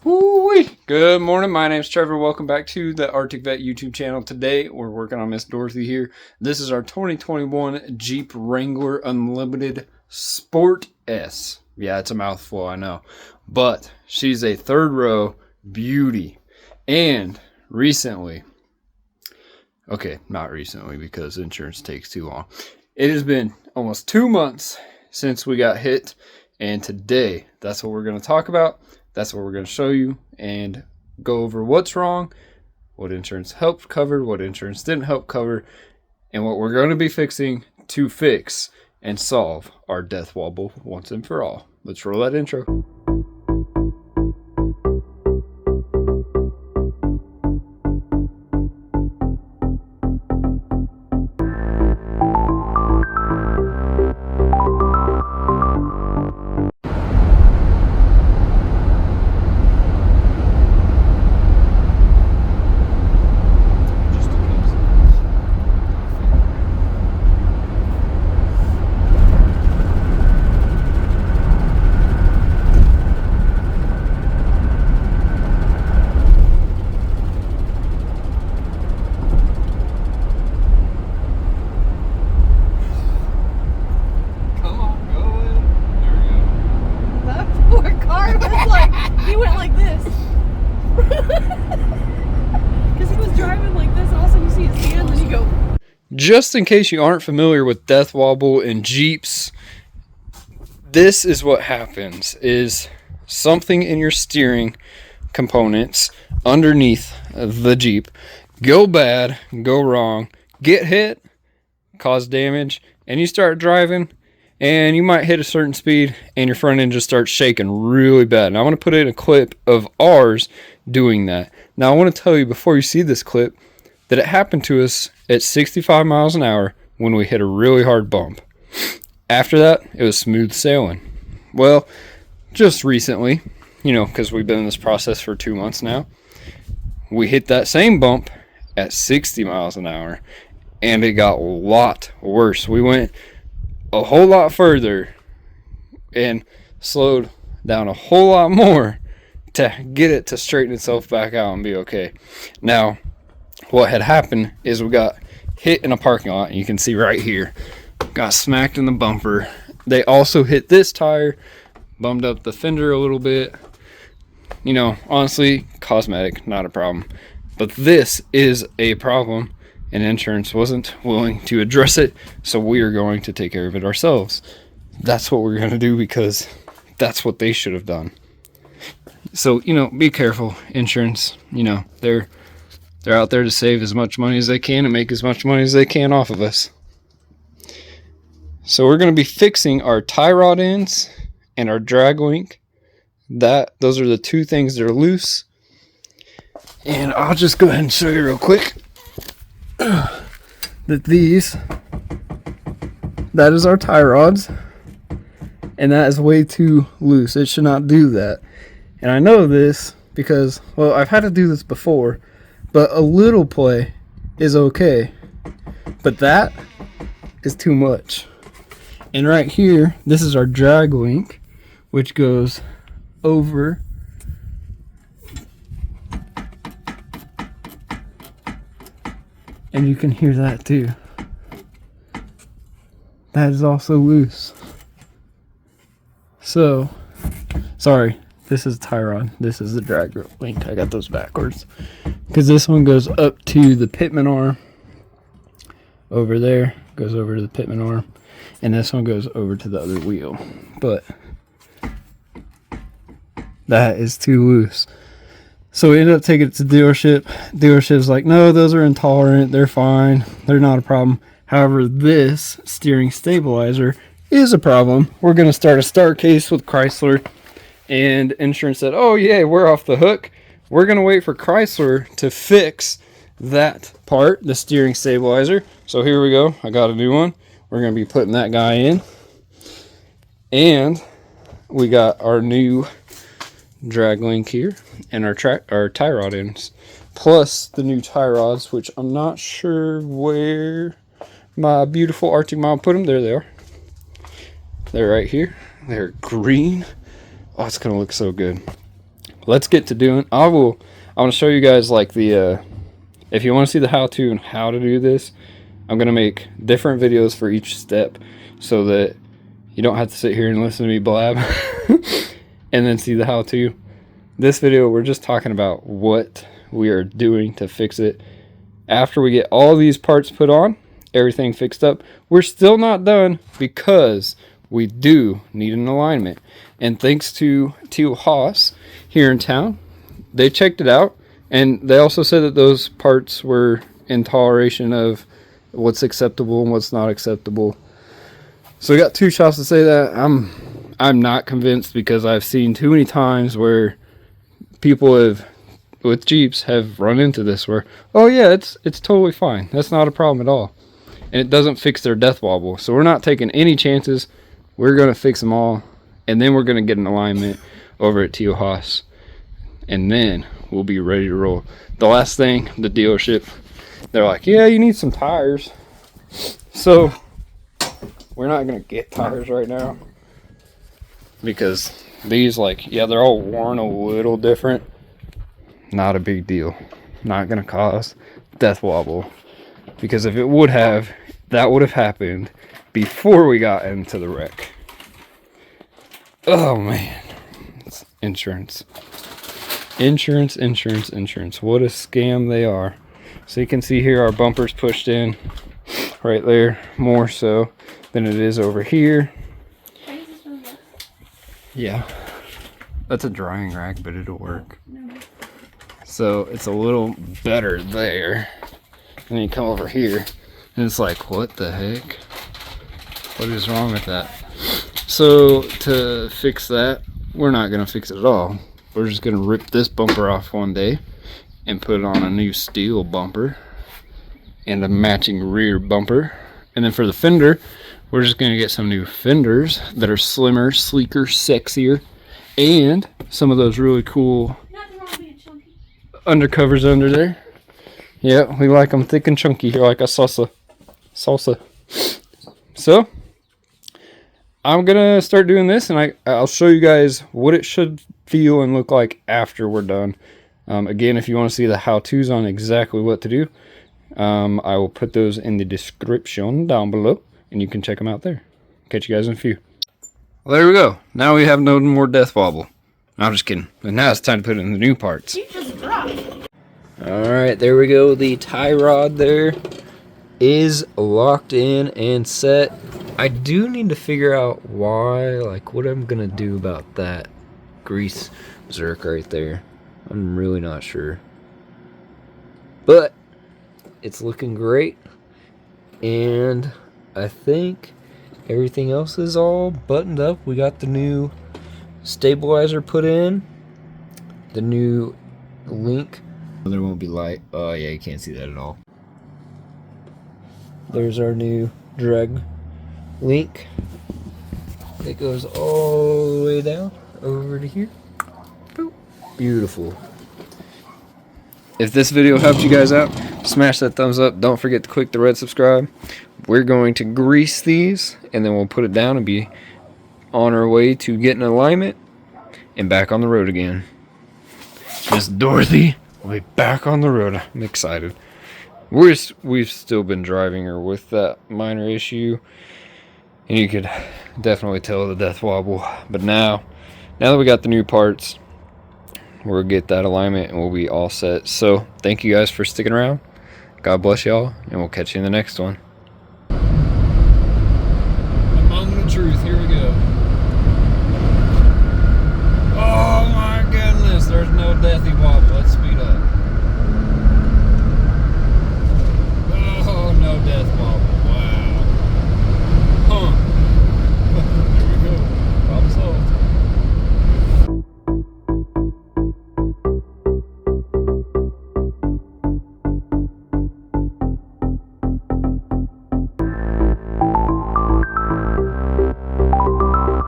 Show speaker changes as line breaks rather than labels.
Woo-wee. Good morning, my name's Trevor. Welcome back to the Arctic Vet YouTube channel. Today we're working on Miss Dorothy here. This is our 2021 Jeep Wrangler Unlimited Sport S. Yeah, it's a mouthful, I know. But she's a third row beauty. And recently, okay, not recently because insurance takes too long. It has been almost 2 months since we got hit. And today, that's what we're going to talk about. That's what we're going to show you and go over what's wrong, what insurance helped cover, what insurance didn't help cover, and what we're going to be fixing to fix and solve our death wobble once and for all. Let's roll that intro.
He went like this. Because he was driving like this, and all of a sudden you see his hand, and you go.
Just in case you aren't familiar with death wobble in Jeeps, this is what happens, is something in your steering components underneath the Jeep go bad, go wrong, get hit, cause damage, and you start driving, and you might hit a certain speed and your front end just starts shaking really bad. And I want to put in a clip of ours doing that. Now I want to tell you before you see this clip that it happened to us at 65 miles an hour when we hit a really hard bump. After that, it was smooth sailing. Well, just recently, because we've been in this process for 2 months now, we hit that same bump at 60 miles an hour and it got a lot worse. We went a whole lot further and slowed down a whole lot more to get it to straighten itself back out and be okay. Now, what had happened is we got hit in a parking lot, and you can see right here, got smacked in the bumper. They also hit this tire, bummed up the fender a little bit. Honestly, cosmetic, not a problem. But this is a problem, and insurance wasn't willing to address it, so we are going to take care of it ourselves. That's what we're going to do because that's what they should have done. So, be careful, insurance. They're out there to save as much money as they can and make as much money as they can off of us. So we're going to be fixing our tie rod ends and our drag link. Those are the two things that are loose. And I'll just go ahead and show you real quick that that is our tie rods, and that is way too loose. It should not do that. And I know this because, well, I've had to do this before, but a little play is okay, but that is too much. And right here, this is our drag link, which goes over and you can hear that too. That is also loose. So, sorry, this is tie rod. This is the drag link. I got those backwards. Because this one goes up to the pitman arm. Over there, goes over to the pitman arm. And this one goes over to the other wheel. But that is too loose. So we ended up taking it to the dealership. Dealership's like, no, those are intolerant. They're fine. They're not a problem. However, this steering stabilizer is a problem. We're going to start a start case with Chrysler. And insurance said, oh, yeah, we're off the hook. We're going to wait for Chrysler to fix that part, the steering stabilizer. So here we go. I got a new one. We're going to be putting that guy in. And we got our new drag link here and our tie rod ends, plus the new tie rods, which I'm not sure where my beautiful Arctic mom put them. There they are. They're right here. They're green. Oh, it's gonna look so good. let's get to doing. I want to show you guys like the if you want to see the how-to and how to do this, I'm gonna make different videos for each step so that you don't have to sit here and listen to me blab and then see the how-to. This video, we're just talking about what we are doing to fix it. After we get all these parts put on, everything fixed up, we're still not done because we do need an alignment. And thanks to Teal Haas here in town, they checked it out, and they also said that those parts were in toleration of what's acceptable and what's not acceptable. So we got two shops to say that. I'm not convinced because I've seen too many times where people with Jeeps have run into this where, oh yeah, it's totally fine. That's not a problem at all. And it doesn't fix their death wobble. So we're not taking any chances. We're going to fix them all. And then we're going to get an alignment over at Teal Haas. And then we'll be ready to roll. The last thing, the dealership, they're like, yeah, you need some tires. So we're not going to get tires right now. Because these, like, yeah, they're all worn a little different. Not a big deal. Not going to cause death wobble. Because if it would have, that would have happened before we got into the wreck. Oh man. It's insurance. Insurance. What a scam they are. So you can see here our bumper's pushed in right there more so than it is over here. Yeah. That's a drying rack, but it'll work. So it's a little better there. And then you come over here and it's like, what the heck? What is wrong with that? So to fix that, we're not going to fix it at all. We're just going to rip this bumper off one day and put on a new steel bumper and a matching rear bumper. And then for the fender, we're just going to get some new fenders that are slimmer, sleeker, sexier, and some of those really cool undercovers under there. Yeah, we like them thick and chunky here, like a salsa. So, I'm going to start doing this, and I'll show you guys what it should feel and look like after we're done. Again, if you want to see the how-tos on exactly what to do, I will put those in the description down below, and you can check them out there. Catch you guys in a few. Well, there we go. Now we have no more death wobble. No, I'm just kidding. But now it's time to put in the new parts.
You just dropped.
Alright, there we go. The tie rod there is locked in and set. I do need to figure out why, like what I'm gonna do about that grease zerk right there. I'm really not sure. But it's looking great. And I think everything else is all buttoned up. We got the new stabilizer put in. The new link. There won't be light. Oh yeah, you can't see that at all. There's our new drag link. It goes all the way down over to here. Boop. Beautiful. If this video helped you guys out, smash that thumbs up. Don't forget to click the red subscribe. We're going to grease these and then we'll put it down and be on our way to getting alignment and back on the road again. Miss Dorothy, we'll be back on the road. I'm excited. We've still been driving her with that minor issue, and you could definitely tell the death wobble. But now that we got the new parts, we'll get that alignment and we'll be all set. So thank you guys for sticking around. God bless y'all, and we'll catch you in the next one.